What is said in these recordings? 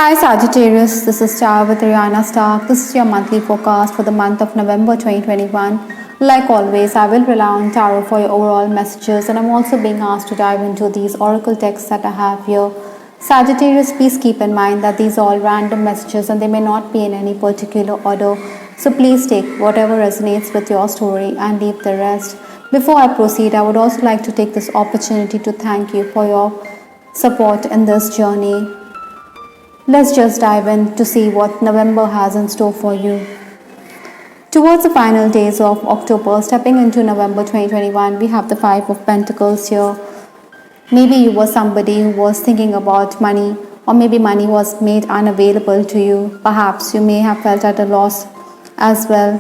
Hi Sagittarius, this is Char with Rihanna Stark. This is your monthly forecast for the month of November 2021. Like always, I will rely on tarot for your overall messages, and I'm also being asked to dive into these oracle texts that I have here. Sagittarius, please keep in mind that these are all random messages and they may not be in any particular order. So please take whatever resonates with your story and leave the rest. Before I proceed, I would also like to take this opportunity to thank you for your support in this journey. Let's just dive in to see what November has in store for you. Towards the final days of October, stepping into November 2021, we have the Five of Pentacles here. Maybe you were somebody who was thinking about money, or maybe money was made unavailable to you. Perhaps you may have felt at a loss as well.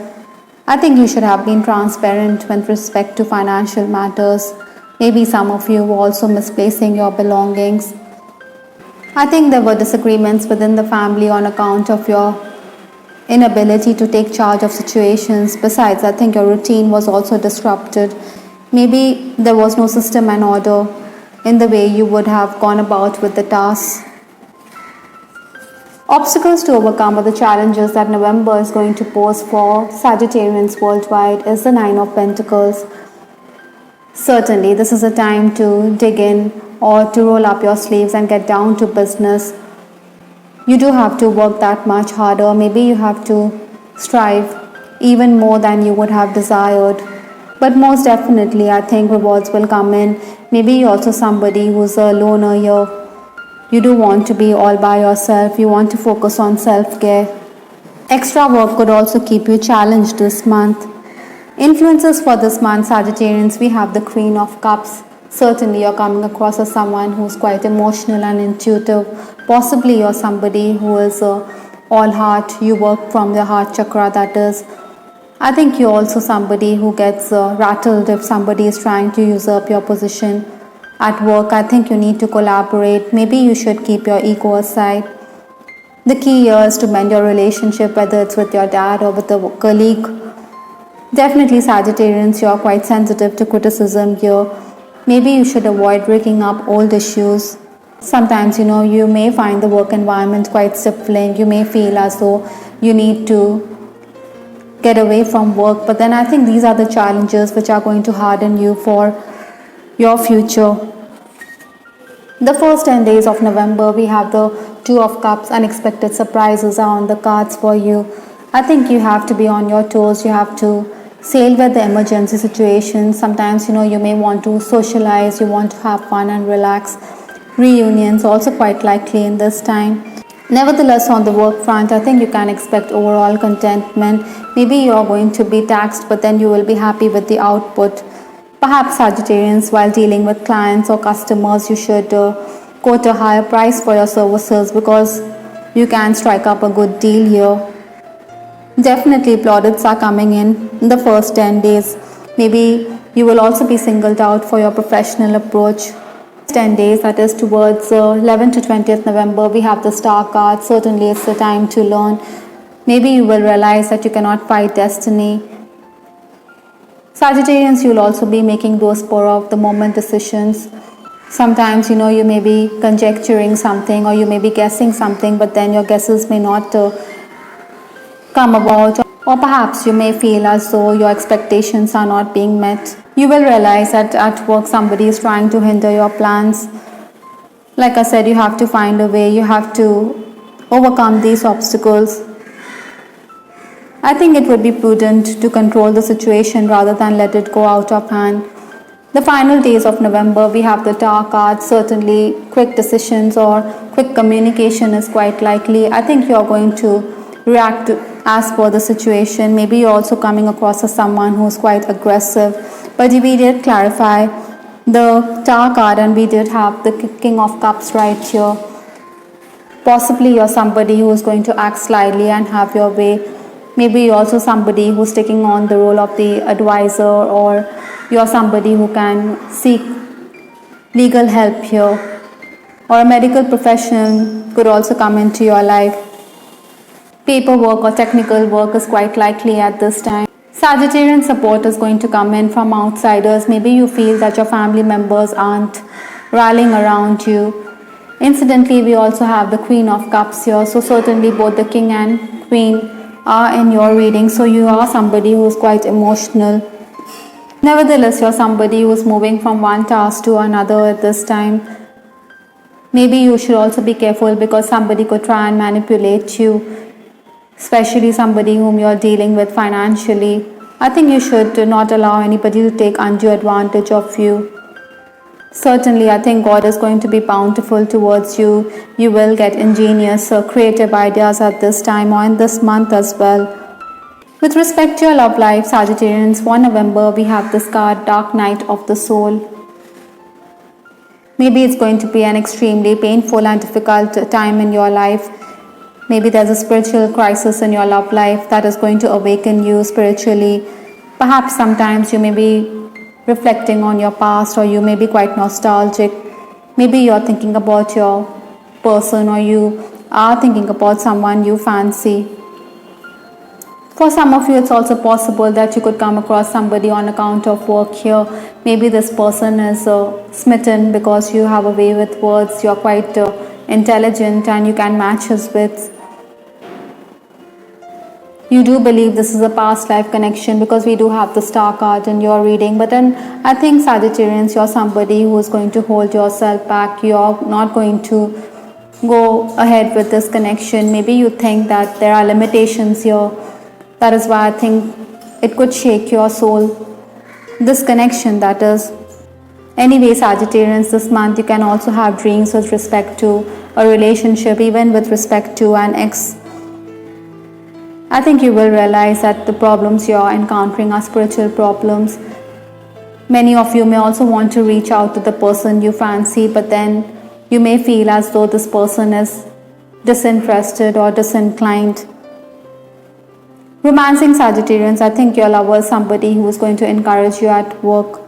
I think you should have been transparent with respect to financial matters. Maybe some of you were also misplacing your belongings. I think there were disagreements within the family on account of your inability to take charge of situations. Besides, I think your routine was also disrupted. Maybe there was no system and order in the way you would have gone about with the tasks. Obstacles to overcome or the challenges that November is going to pose for Sagittarians worldwide is the Nine of Pentacles. Certainly, this is a time to dig in or to roll up your sleeves and get down to business. You do have to work that much harder. Maybe you have to strive even more than you would have desired. But most definitely, I think rewards will come in. Maybe you're also somebody who's a loner here. You do want to be all by yourself. You want to focus on self-care. Extra work could also keep you challenged this month. Influences for this month, Sagittarians, we have the Queen of Cups. Certainly you're coming across as someone who's quite emotional and intuitive. Possibly you're somebody who is all heart. You work from the heart chakra, that is. I think you're also somebody who gets rattled if somebody is trying to usurp your position at work. I think you need to collaborate. Maybe you should keep your ego aside. The key here is to mend your relationship, whether it's with your dad or with a colleague. Definitely Sagittarians, you're quite sensitive to criticism here. Maybe you should avoid breaking up old issues. Sometimes, you may find the work environment quite stifling. You may feel as though you need to get away from work. But then I think these are the challenges which are going to harden you for your future. The first 10 days of November, we have the Two of Cups. Unexpected surprises are on the cards for you. I think you have to be on your toes. You have to sail with the emergency situations. Sometimes, you may want to socialize, you want to have fun and relax. Reunions also quite likely in this time. Nevertheless, on the work front, I think you can expect overall contentment. Maybe you're going to be taxed, but then you will be happy with the output. Perhaps Sagittarians, while dealing with clients or customers, you should quote a higher price for your services because you can strike up a good deal here. Definitely plaudits are coming in the first 10 days. Maybe you will also be singled out for your professional approach. 10 days, that is towards 11th to 20th November, we have the Star card. Certainly it's the time to learn. Maybe you will realize that you cannot fight destiny. Sagittarians, you will also be making those spur of the moment decisions. Sometimes, you may be conjecturing something or you may be guessing something, but then your guesses may not come about, or perhaps you may feel as though your expectations are not being met. You will realize that at work somebody is trying to hinder your plans. Like I said, you have to find a way, you have to overcome these obstacles. I think it would be prudent to control the situation rather than let it go out of hand. The final days of November, we have the Tower card. Certainly quick decisions or quick communication is quite likely. I think you're going to react as per the situation. Maybe you're also coming across as someone who's quite aggressive. But we did clarify the Tower card and we did have the King of Cups right here. Possibly you're somebody who's going to act slyly and have your way. Maybe you're also somebody who's taking on the role of the advisor, or you're somebody who can seek legal help here. Or a medical profession could also come into your life. Paperwork or technical work is quite likely at this time. Sagittarian support is going to come in from outsiders. Maybe you feel that your family members aren't rallying around you. Incidentally, we also have the Queen of Cups here. So certainly both the King and Queen are in your reading. So you are somebody who is quite emotional. Nevertheless, you're somebody who's moving from one task to another at this time. Maybe you should also be careful because somebody could try and manipulate you, especially somebody whom you're dealing with financially. I think you should not allow anybody to take undue advantage of you. Certainly, I think God is going to be bountiful towards you. You will get ingenious or creative ideas at this time or in this month as well. With respect to your love life, Sagittarians, for November, we have this card, Dark Night of the Soul. Maybe it's going to be an extremely painful and difficult time in your life. Maybe there's a spiritual crisis in your love life that is going to awaken you spiritually. Perhaps sometimes you may be reflecting on your past, or you may be quite nostalgic. Maybe you're thinking about your person, or you are thinking about someone you fancy. For some of you, it's also possible that you could come across somebody on account of work here. Maybe this person is smitten because you have a way with words, you're quite intelligent and you can match his wits. You do believe this is a past life connection because we do have the Star card in your reading. But then I think, Sagittarians, you're somebody who is going to hold yourself back. You're not going to go ahead with this connection. Maybe you think that there are limitations here. That is why I think it could shake your soul. This connection, that is. Anyway, Sagittarians, this month you can also have dreams with respect to a relationship, even with respect to an ex. I think you will realize that the problems you are encountering are spiritual problems. Many of you may also want to reach out to the person you fancy, but then you may feel as though this person is disinterested or disinclined. Romancing, Sagittarians, I think your lover is somebody who is going to encourage you at work.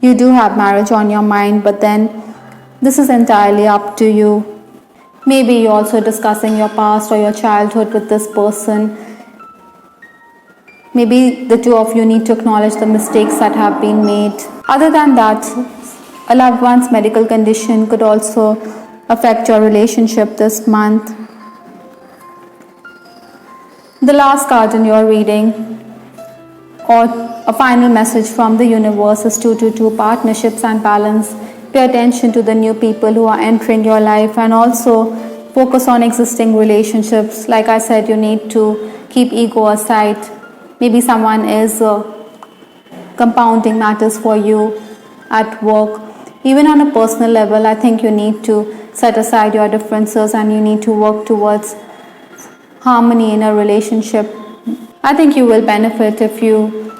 You do have marriage on your mind, but then this is entirely up to you. Maybe you're also discussing your past or your childhood with this person. Maybe the two of you need to acknowledge the mistakes that have been made. Other than that, a loved one's medical condition could also affect your relationship this month. The last card in your reading, or a final message from the universe, is 222, partnerships and balance. Pay attention to the new people who are entering your life and also focus on existing relationships. Like I said, you need to keep ego aside. Maybe someone is compounding matters for you at work. Even on a personal level, I think you need to set aside your differences and you need to work towards harmony in a relationship. I think you will benefit if you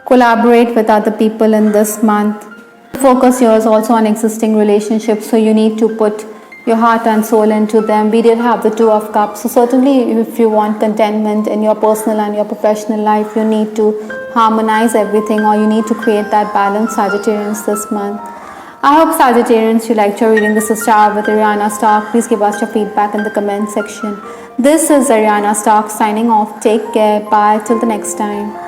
collaborate with other people in this month. Focus here is also on existing relationships, so you need to put your heart and soul into them. We did have the Two of Cups, so certainly if you want contentment in your personal and your professional life, you need to harmonize everything, or you need to create that balance, Sagittarians, this month. I hope, Sagittarians, you liked your reading. This is Star with Ariana Stark. Please give us your feedback in the comment section. This is Ariana Stark signing off. Take care. Bye. Till the next time.